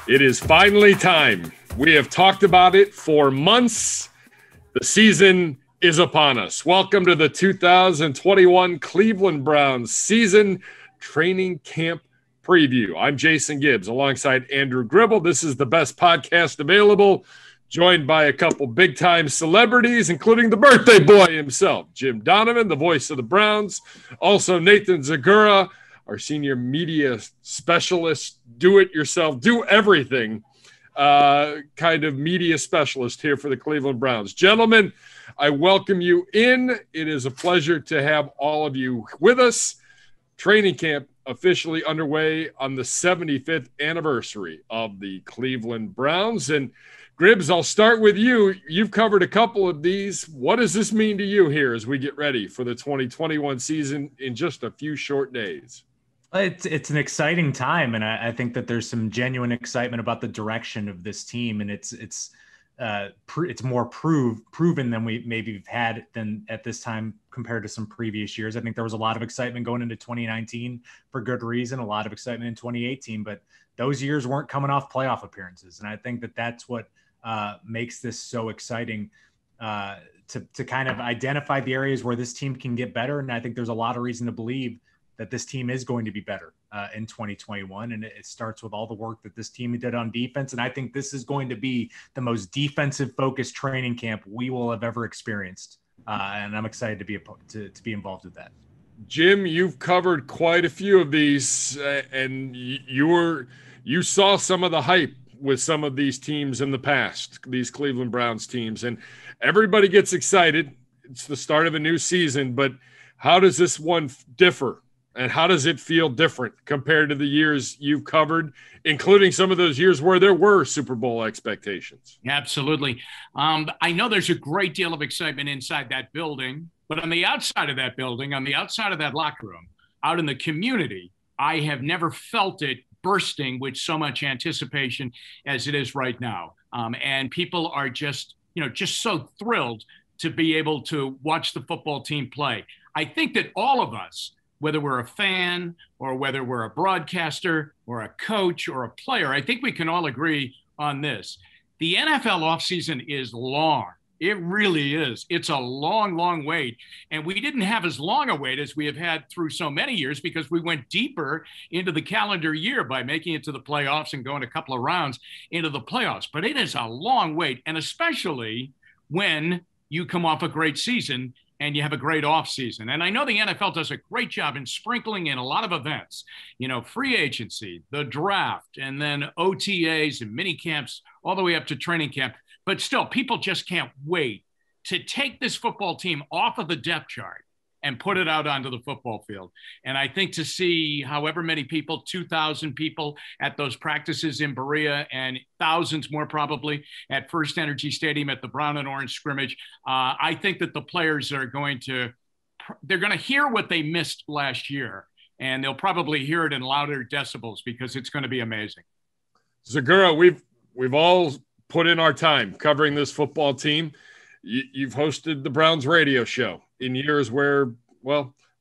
It is finally time. We have talked about it for months. The season is upon us. Welcome to the 2021 Cleveland Browns season training camp preview. I'm Jason Gibbs alongside Andrew Gribble. This is the best podcast available, joined by a couple big-time celebrities, including the birthday boy himself, Jim Donovan, the voice of the Browns. Also, Nathan Zegura, our senior media specialist, do-it-yourself, do-everything kind of media specialist here for the Cleveland Browns. Gentlemen, I welcome you in. It is a pleasure to have all of you with us. Training camp officially underway on the 75th anniversary of the Cleveland Browns. And Gribbs, I'll start with you. You've covered a couple of these. What does this mean to you here as we get ready for the 2021 season in just a few short days? It's an exciting time, and I think that there's some genuine excitement about the direction of this team, and it's more proven than we've had than at this time compared to some previous years. I think there was a lot of excitement going into 2019 for good reason, a lot of excitement in 2018, but those years weren't coming off playoff appearances, and I think that that's what makes this so exciting to kind of identify the areas where this team can get better, and I think there's a lot of reason to believe that this team is going to be better in 2021. And it starts with all the work that this team did on defense. And I think this is going to be the most defensive focused training camp we will have ever experienced. And I'm excited to be involved with that. Jim, you've covered quite a few of these and you saw some of the hype with some of these teams in the past, these Cleveland Browns teams, and everybody gets excited. It's the start of a new season, but how does this one differ? And how does it feel different compared to the years you've covered, including some of those years where there were Super Bowl expectations? Absolutely. I know there's a great deal of excitement inside that building, but on the outside of that building, on the outside of that locker room, out in the community, I have never felt it bursting with so much anticipation as it is right now. And people are just so thrilled to be able to watch the football team play. I think that all of us, whether we're a fan or whether we're a broadcaster or a coach or a player, I think we can all agree on this. The NFL offseason is long. It really is. It's a long, long wait. And we didn't have as long a wait as we have had through so many years because we went deeper into the calendar year by making it to the playoffs and going a couple of rounds into the playoffs. But it is a long wait, and especially when you come off a great season and you have a great offseason. And I know the NFL does a great job in sprinkling in a lot of events, free agency, the draft, and then OTAs and mini camps all the way up to training camp. But still, people just can't wait to take this football team off of the depth chart and put it out onto the football field. And I think to see however many people, 2,000 people at those practices in Berea and thousands more probably at First Energy Stadium at the Brown and Orange scrimmage, I think that the players are going to hear what they missed last year, and they'll probably hear it in louder decibels because it's going to be amazing. Zegura, we've all put in our time covering this football team. You've hosted the Browns radio show in years where,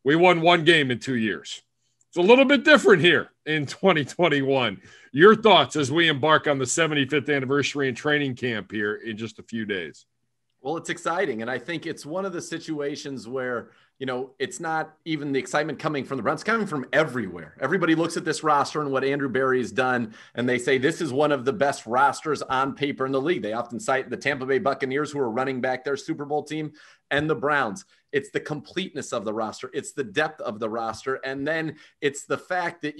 we won one game in 2 years. It's a little bit different here in 2021. Your thoughts as we embark on the 75th anniversary and training camp here in just a few days? Well, it's exciting. And I think it's one of the situations where, it's not even the excitement coming from the Browns, it's coming from everywhere. Everybody looks at this roster and what Andrew Berry's done, and they say this is one of the best rosters on paper in the league. They often cite the Tampa Bay Buccaneers, who are running back their Super Bowl team, and the Browns. It's the completeness of the roster. It's the depth of the roster. And then it's the fact that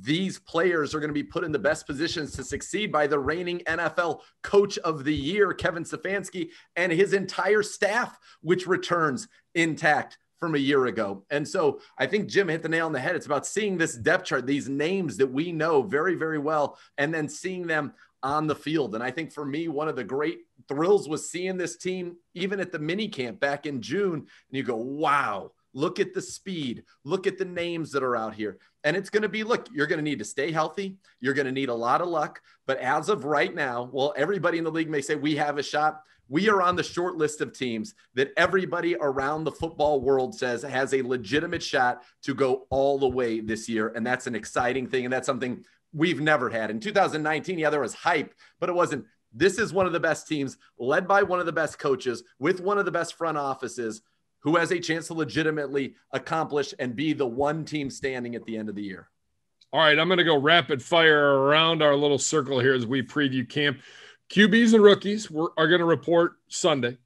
these players are going to be put in the best positions to succeed by the reigning NFL Coach of the Year, Kevin Stefanski, and his entire staff, which returns intact from a year ago. And so I think Jim hit the nail on the head. It's about seeing this depth chart, these names that we know very, very well, and then seeing them on the field. And I think for me, one of the great thrills was seeing this team even at the mini camp back in June. And you go, wow, look at the speed, look at the names that are out here. And it's going to be, you're going to need to stay healthy. You're going to need a lot of luck. But as of right now, everybody in the league may say we have a shot. We are on the short list of teams that everybody around the football world says has a legitimate shot to go all the way this year. And that's an exciting thing. And that's something we've never had. In 2019, yeah, there was hype, but it wasn't. This is one of the best teams, led by one of the best coaches, with one of the best front offices, who has a chance to legitimately accomplish and be the one team standing at the end of the year. All right, I'm going to go rapid fire around our little circle here as we preview camp. QBs and rookies are going to report Sunday.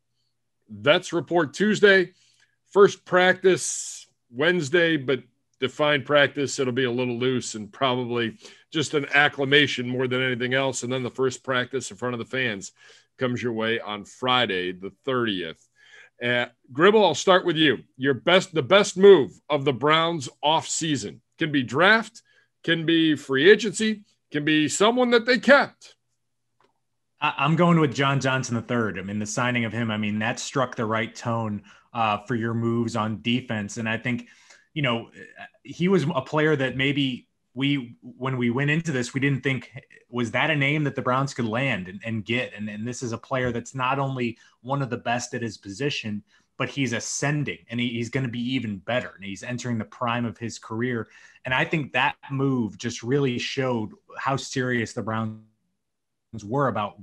Vets report Tuesday. First practice Wednesday, but defined practice, it'll be a little loose and probably just an acclimation more than anything else. And then the first practice in front of the fans comes your way on Friday, the 30th. Gribble, I'll start with you. The best move of the Browns off season can be draft, can be free agency, can be someone that they kept. I'm going with John Johnson III. I mean, the signing of him, I mean, that struck the right tone for your moves on defense. And I think, he was a player that maybe when we went into this, we didn't think, was that a name that the Browns could land and get? And this is a player that's not only one of the best at his position, but he's ascending and he's going to be even better. And he's entering the prime of his career. And I think that move just really showed how serious the Browns were about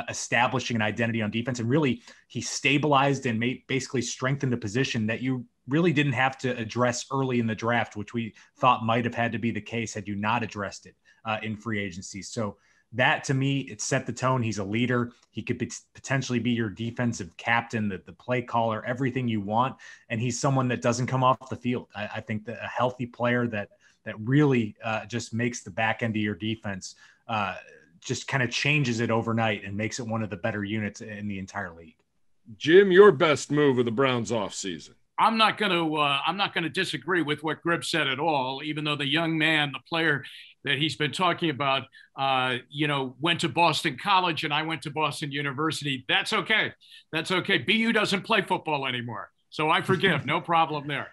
establishing an identity on defense. And really, he stabilized and basically strengthened a position that you really didn't have to address early in the draft, which we thought might have had to be the case had you not addressed it in free agency. So that, to me, it set the tone. He's a leader. He could potentially be your defensive captain, the play caller, everything you want. And he's someone that doesn't come off the field. I think that a healthy player that really just makes the back end of your defense just kind of changes it overnight and makes it one of the better units in the entire league. Jim, your best move of the Browns offseason. I'm not going to disagree with what Gribbs said at all, even though the young man, the player that he's been talking about, went to Boston College and I went to Boston University. That's okay. That's okay. BU doesn't play football anymore. So I forgive. No problem there.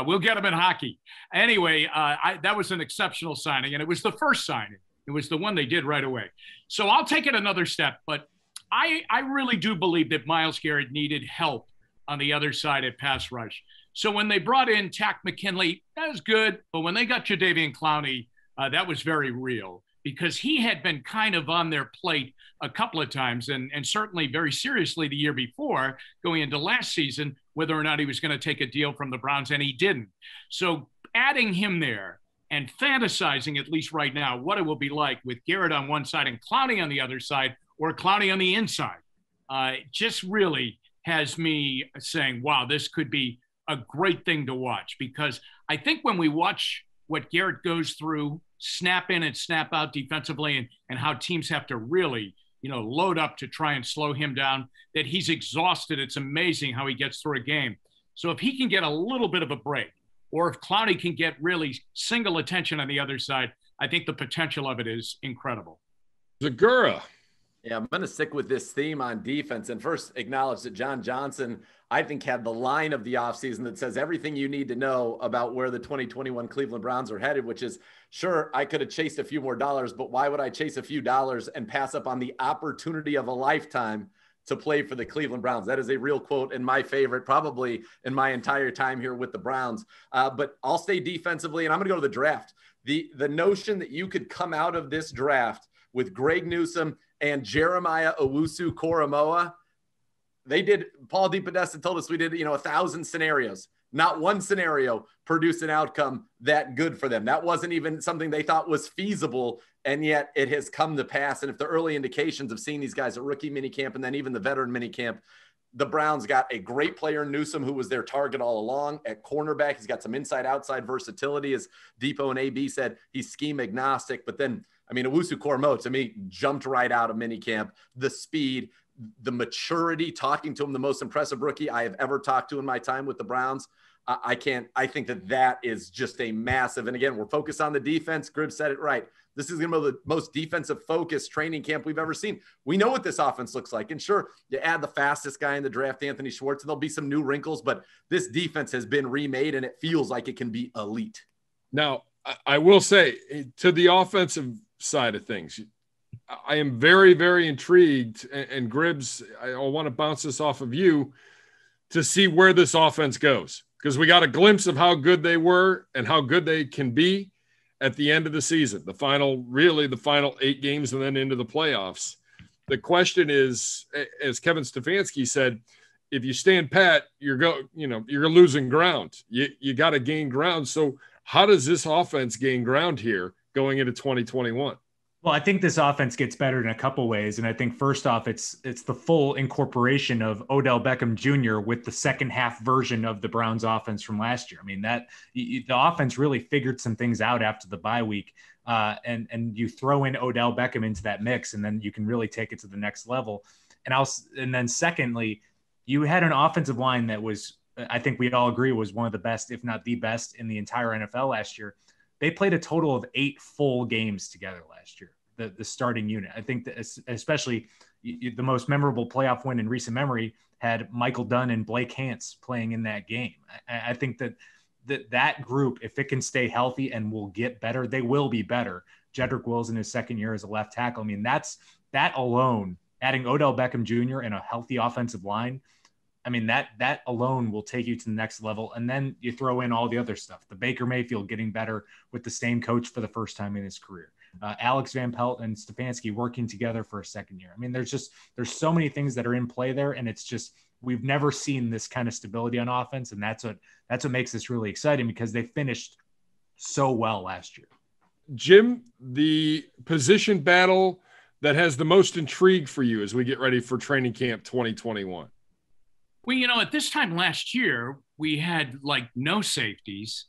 We'll get him in hockey. Anyway, that was an exceptional signing, and it was the first signing. It was the one they did right away. So I'll take it another step, but I really do believe that Myles Garrett needed help on the other side at pass rush. So when they brought in Takk McKinley, that was good. But when they got Jadeveon Clowney, that was very real because he had been kind of on their plate a couple of times and certainly very seriously the year before going into last season, whether or not he was going to take a deal from the Browns, and he didn't. So adding him there and fantasizing, at least right now, what it will be like with Garrett on one side and Clowney on the other side, or Clowney on the inside, just really has me saying, wow, this could be a great thing to watch. Because I think when we watch what Garrett goes through, snap in and snap out defensively, and how teams have to really, load up to try and slow him down, that he's exhausted. It's amazing how he gets through a game. So if he can get a little bit of a break, or if Clowney can get really single attention on the other side, I think the potential of it is incredible. Zegura. Yeah, I'm going to stick with this theme on defense and first acknowledge that John Johnson, I think, had the line of the offseason that says everything you need to know about where the 2021 Cleveland Browns are headed, which is, sure, I could have chased a few more dollars, but why would I chase a few dollars and pass up on the opportunity of a lifetime to play for the Cleveland Browns? That is a real quote and my favorite, probably in my entire time here with the Browns. But I'll stay defensively, and I'm going to go to the draft. The notion that you could come out of this draft with Greg Newsome and Jeremiah Owusu-Koramoah, Paul DePodesta told us we did, 1,000 scenarios. Not one scenario produced an outcome that good for them. That wasn't even something they thought was feasible, and yet it has come to pass. And if the early indications of seeing these guys at rookie minicamp and then even the veteran minicamp, the Browns got a great player in Newsome, who was their target all along at cornerback. He's got some inside-outside versatility. As Depot and AB said, he's scheme agnostic. But then, Owusu-Koramoah, to me, jumped right out of minicamp. The speed, the maturity, talking to him, the most impressive rookie I have ever talked to in my time with the Browns. I think that is just a massive, and again, we're focused on the defense. Gribbs said it right. This is going to be the most defensive focused training camp we've ever seen. We know what this offense looks like. And sure, you add the fastest guy in the draft, Anthony Schwartz, and there'll be some new wrinkles, but this defense has been remade and it feels like it can be elite. Now, I will say, to the offensive side of things, I am very, very intrigued, and Gribbs, I want to bounce this off of you to see where this offense goes, because we got a glimpse of how good they were and how good they can be. at the end of the season, the final 8 games and then into the playoffs. The question is, as Kevin Stefanski said, if you stand pat, you're losing ground. You got to gain ground. So how does this offense gain ground here going into 2021? Well, I think this offense gets better in a couple ways. And I think first off, it's the full incorporation of Odell Beckham Jr. with the second half version of the Browns offense from last year. I mean, the offense really figured some things out after the bye week. And you throw in Odell Beckham into that mix, and then you can really take it to the next level. And then secondly, you had an offensive line that was, I think we'd all agree, was one of the best, if not the best, in the entire NFL last year. They played a total of 8 full games together last year, the starting unit. I think that especially the most memorable playoff win in recent memory had Michael Dunn and Blake Hance playing in that game. I think that group, if it can stay healthy and will get better, they will be better. Jedrick Wills in his second year as a left tackle. I mean, that alone, adding Odell Beckham Jr. and a healthy offensive line, I mean, that alone will take you to the next level. And then you throw in all the other stuff. The Baker Mayfield getting better with the same coach for the first time in his career. Alex Van Pelt and Stefanski working together for a second year. I mean, there's so many things that are in play there. And it's just, we've never seen this kind of stability on offense. And that's what makes this really exciting, because they finished so well last year. Jim, the position battle that has the most intrigue for you as we get ready for training camp 2021. Well, at this time last year, we had like no safeties,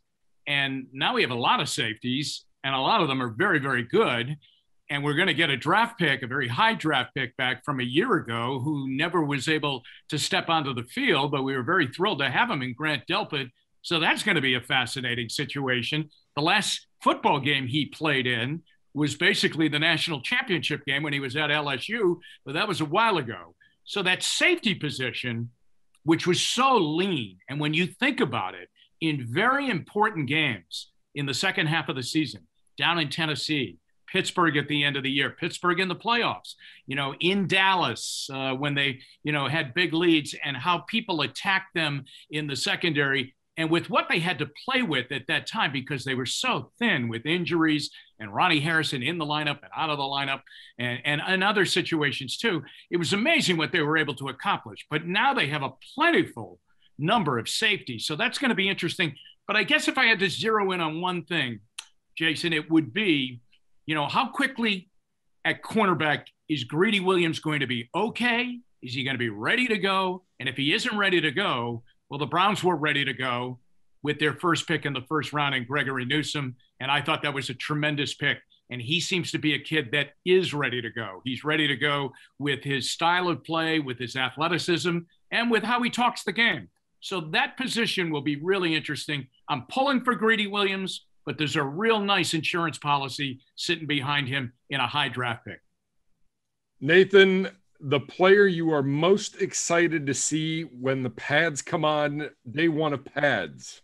and now we have a lot of safeties, and a lot of them are very, very good. And we're going to get a draft pick, a very high draft pick back from a year ago, who never was able to step onto the field, but we were very thrilled to have him in Grant Delpit. So that's going to be a fascinating situation. The last football game he played in was basically the national championship game when he was at LSU, but that was a while ago. So that safety position, which was so lean, and when you think about it, in very important games in the second half of the season, down in Tennessee, Pittsburgh at the end of the year, Pittsburgh in the playoffs, in Dallas when they, had big leads, and how people attacked them in the secondary, and with what they had to play with at that time, because they were so thin with injuries and Ronnie Harrison in the lineup and out of the lineup and other situations too. It was amazing what they were able to accomplish. But now they have a plentiful number of safeties. So that's going to be interesting. But I guess if I had to zero in on one thing, Jason, it would be, how quickly at cornerback is Greedy Williams going to be okay? Is he going to be ready to go? And if he isn't ready to go, well, the Browns were ready to go with their first pick in the first round in Gregory Newsome. And I thought that was a tremendous pick. And he seems to be a kid that is ready to go. He's ready to go with his style of play, with his athleticism, and with how he talks the game. So that position will be really interesting. I'm pulling for Greedy Williams, but there's a real nice insurance policy sitting behind him in a high draft pick. Nathan, the player you are most excited to see when the pads come on day one of pads?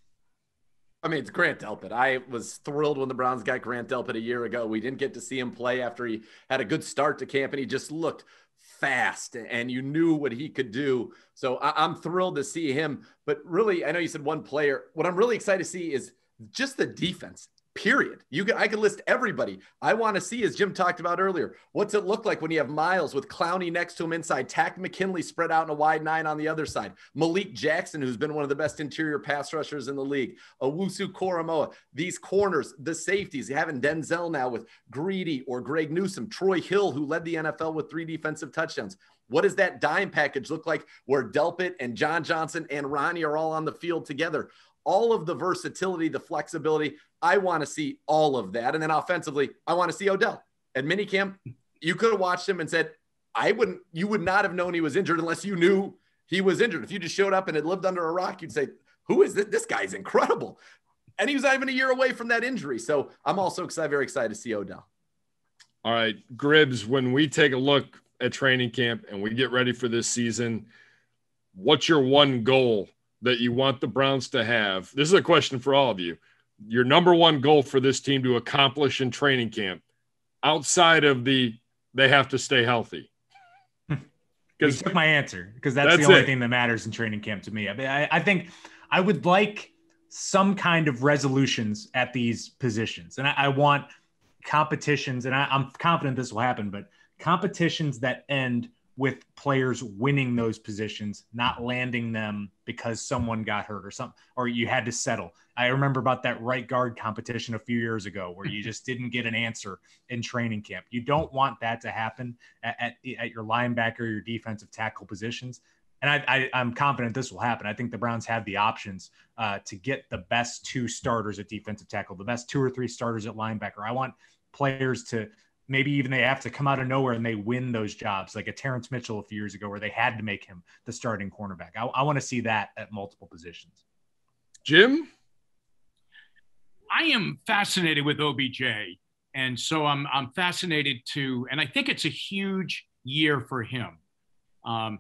I mean, it's Grant Delpit. I was thrilled when the Browns got Grant Delpit a year ago. We didn't get to see him play after he had a good start to camp, and he just looked fast, and you knew what he could do. So I'm thrilled to see him. But really, I know you said one player. What I'm really excited to see is just the defense. Period. I could list everybody. I want to see, as Jim talked about earlier, what's it look like when you have Miles with Clowney next to him inside, Tack McKinley spread out in a wide 9 on the other side, Malik Jackson, who's been one of the best interior pass rushers in the league, Owusu Koromoa, these corners, the safeties, having Denzel now with Greedy or Greg Newsome, Troy Hill, who led the NFL with 3 defensive touchdowns. What does that dime package look like where Delpit and John Johnson and Ronnie are all on the field together? All of the versatility, the flexibility, I want to see all of that. And then offensively, I want to see Odell. At minicamp, you could have watched him and said, you would not have known he was injured unless you knew he was injured. If you just showed up and had lived under a rock, you'd say, who is this? This guy's incredible. And he was not even a year away from that injury. So I'm also very excited to see Odell. All right, Gribbs, when we take a look at training camp and we get ready for this season, what's your one goal that you want the Browns to have? This is a question for all of you. Your number one goal for this team to accomplish in training camp, outside of they have to stay healthy. You took my answer, because that's the only thing that matters in training camp to me. I mean, I think I would like some kind of resolutions at these positions. And I want competitions, and I'm confident this will happen, but competitions that end with players winning those positions, not landing them because someone got hurt or something, or you had to settle. I remember about that right guard competition a few years ago where you just didn't get an answer in training camp. You don't want that to happen at your linebacker, your defensive tackle positions. And I'm confident this will happen. I think the Browns have the options to get the best 2 starters at defensive tackle, the best 2 or 3 starters at linebacker. I want players to maybe even they have to come out of nowhere and they win those jobs, like a Terrence Mitchell a few years ago where they had to make him the starting cornerback. I want to see that at multiple positions. Jim? I am fascinated with OBJ. And so I'm fascinated too. And I think it's a huge year for him,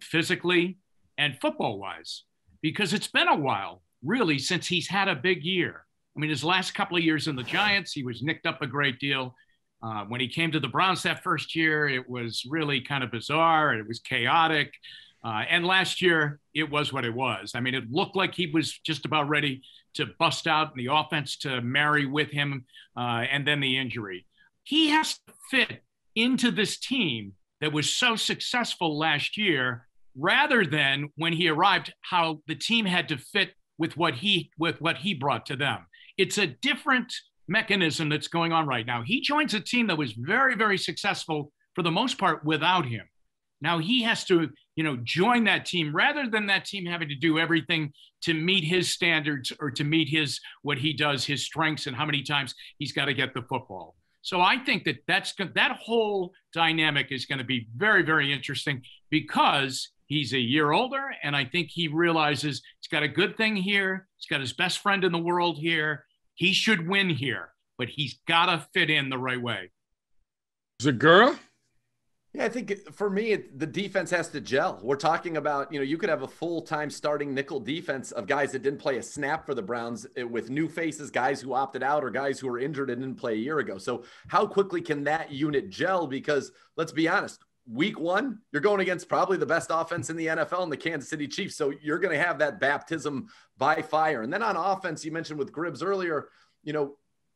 physically and football wise, because it's been a while really since he's had a big year. I mean, his last couple of years in the Giants, he was nicked up a great deal. When he came to the Browns that first year, it was really kind of bizarre. It was chaotic. And last year, it was what it was. I mean, it looked like he was just about ready to bust out and the offense to marry with him, and then the injury. He has to fit into this team that was so successful last year, rather than when he arrived, how the team had to fit with what he brought to them. It's a different mechanism that's going on right now. He joins a team that was very, very successful for the most part without him. Now he has to, join that team rather than that team having to do everything to meet his standards or to meet what he does, his strengths, and how many times he's got to get the football. So I think that whole dynamic is going to be very, very interesting because he's a year older, and I think he realizes he's got a good thing here. He's got his best friend in the world here. He should win here, but he's got to fit in the right way. Zegura? Yeah, I think for me, the defense has to gel. We're talking about, you could have a full-time starting nickel defense of guys that didn't play a snap for the Browns with new faces, guys who opted out or guys who were injured and didn't play a year ago. So how quickly can that unit gel? Because let's be honest, week 1, you're going against probably the best offense in the NFL and the Kansas City Chiefs. So you're going to have that baptism by fire. And then on offense, you mentioned with Gribbs earlier,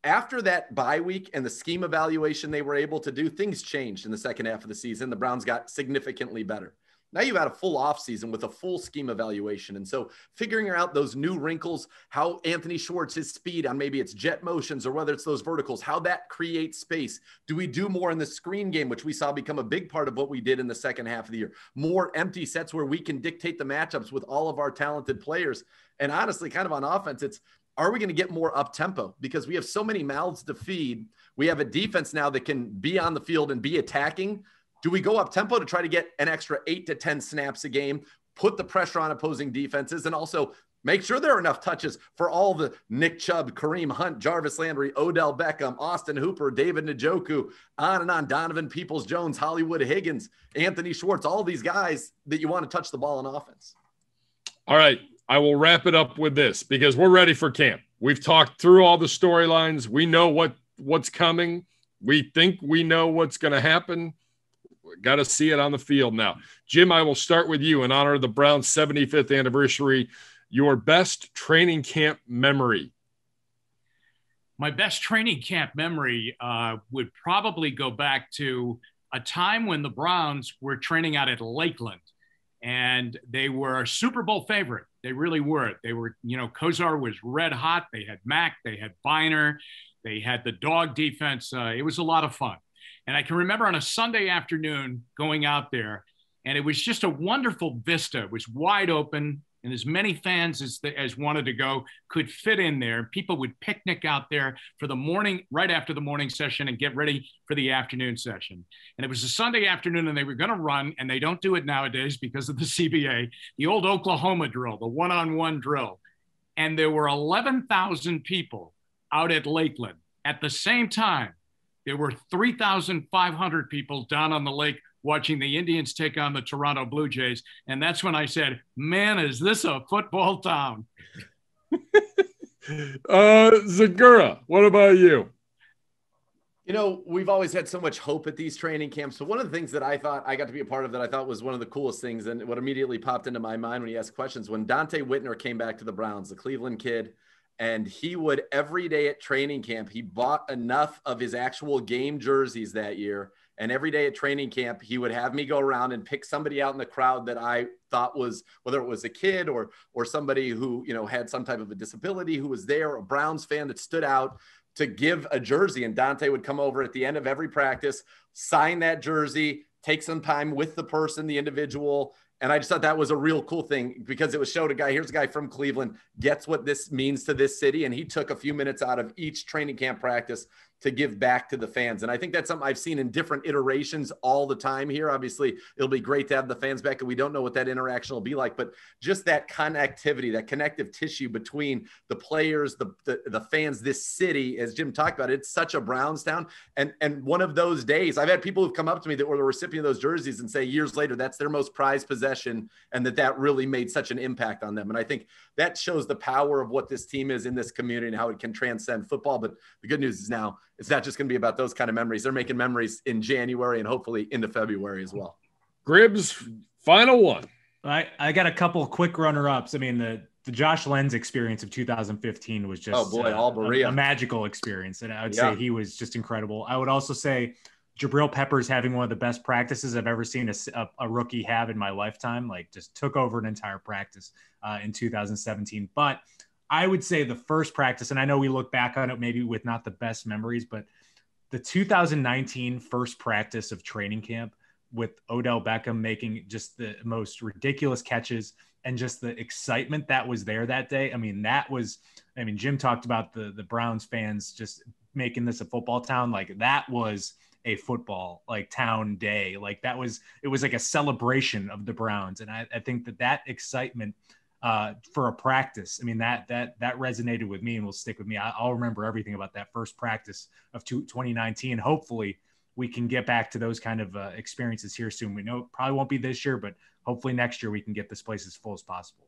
after that bye week and the scheme evaluation they were able to do, things changed in the second half of the season. The Browns got significantly better. Now you've had a full offseason with a full scheme evaluation. And so figuring out those new wrinkles, how Anthony Schwartz, his speed on maybe it's jet motions or whether it's those verticals, how that creates space. Do we do more in the screen game, which we saw become a big part of what we did in the second half of the year? More empty sets where we can dictate the matchups with all of our talented players. And honestly, kind of on offense, are we going to get more up tempo? Because we have so many mouths to feed. We have a defense now that can be on the field and be attacking. Do we go up tempo to try to get an extra 8 to 10 snaps a game, put the pressure on opposing defenses, and also make sure there are enough touches for all the Nick Chubb, Kareem Hunt, Jarvis Landry, Odell Beckham, Austin Hooper, David Njoku, on and on, Donovan Peoples-Jones, Hollywood Higgins, Anthony Schwartz, all these guys that you want to touch the ball on offense. All right. I will wrap it up with this because we're ready for camp. We've talked through all the storylines. We know what's coming. We think we know what's going to happen. Got to see it on the field now. Jim, I will start with you in honor of the Browns' 75th anniversary. Your best training camp memory. My best training camp memory would probably go back to a time when the Browns were training out at Lakeland, and they were a Super Bowl favorite. They really were. They were, Kosar was red hot. They had Mack. They had Biner. They had the dog defense. It was a lot of fun. And I can remember on a Sunday afternoon going out there, and it was just a wonderful vista. It was wide open, and as many fans as wanted to go could fit in there. People would picnic out there for the morning, right after the morning session, and get ready for the afternoon session. And it was a Sunday afternoon, and they were going to run, and they don't do it nowadays because of the CBA, the old Oklahoma drill, the one-on-one drill. And there were 11,000 people out at Lakeland. At the same time, there were 3,500 people down on the lake watching the Indians take on the Toronto Blue Jays. And that's when I said, man, is this a football town? Zegura, what about you? We've always had so much hope at these training camps. So one of the things that I thought I got to be a part of that I thought was one of the coolest things, and what immediately popped into my mind when you asked questions, when Dante Whitner came back to the Browns, the Cleveland kid, And he would, every day at training camp, he bought enough of his actual game jerseys that year. And every day at training camp, he would have me go around and pick somebody out in the crowd that I thought was, whether it was a kid or somebody who, had some type of a disability who was there, a Browns fan that stood out, to give a jersey. And Dante would come over at the end of every practice, sign that jersey, take some time with the person, the individual. And I just thought that was a real cool thing, because it was showed a guy, here's a guy from Cleveland, gets what this means to this city. And he took a few minutes out of each training camp practice to give back to the fans. And I think that's something I've seen in different iterations all the time here. Obviously, it'll be great to have the fans back, and we don't know what that interaction will be like, but just that connectivity, that connective tissue between the players, the fans, this city, as Jim talked about, it's such a Browns town. And one of those days, I've had people who've come up to me that were the recipient of those jerseys and say years later, that's their most prized possession, and that really made such an impact on them. And I think that shows the power of what this team is in this community and how it can transcend football. But the good news is now it's not just going to be about those kind of memories. They're making memories in January and hopefully into February as well. Gribbs, final one. I got a couple quick runner-ups. I mean, the Josh Lenz experience of 2015 was just a magical experience. And I would say he was just incredible. I would also say Jabril Peppers having one of the best practices I've ever seen a rookie have in my lifetime, like just took over an entire practice in 2017. But I would say the first practice, and I know we look back on it maybe with not the best memories, but the 2019 first practice of training camp with Odell Beckham making just the most ridiculous catches and just the excitement that was there that day. I mean, Jim talked about the Browns fans just making this a football town. Like that was a football town day. Like it was like a celebration of the Browns. And I think that excitement for a practice, I mean, that resonated with me and will stick with me. I'll remember everything about that first practice of 2019. Hopefully we can get back to those kind of experiences here soon. We know it probably won't be this year, but hopefully next year we can get this place as full as possible.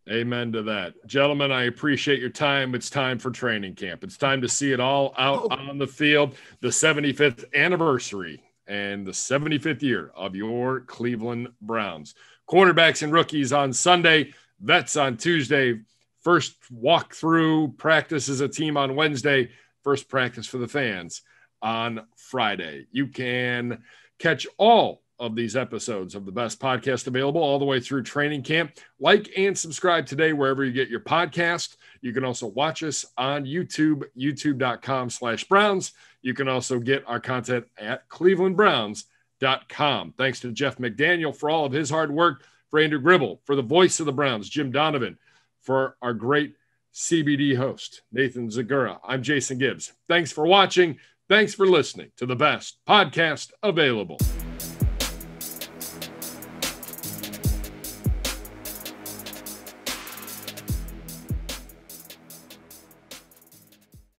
Amen to that. Gentlemen, I appreciate your time. It's time for training camp. It's time to see it all out on the field. The 75th anniversary and the 75th year of your Cleveland Browns. Quarterbacks and rookies on Sunday, vets on Tuesday, first walkthrough practice as a team on Wednesday, first practice for the fans on Friday. You can catch all of these episodes of the best podcast available all the way through training camp. Like and subscribe today wherever you get your podcast. You can also watch us on YouTube, youtube.com/Browns. You can also get our content at clevelandbrowns.com. Thanks to Jeff McDaniel for all of his hard work, for Andrew Gribble, for the voice of the Browns, Jim Donovan, for our great CBD host, Nathan Zegura. I'm Jason Gibbs. Thanks for watching. Thanks for listening to the best podcast available.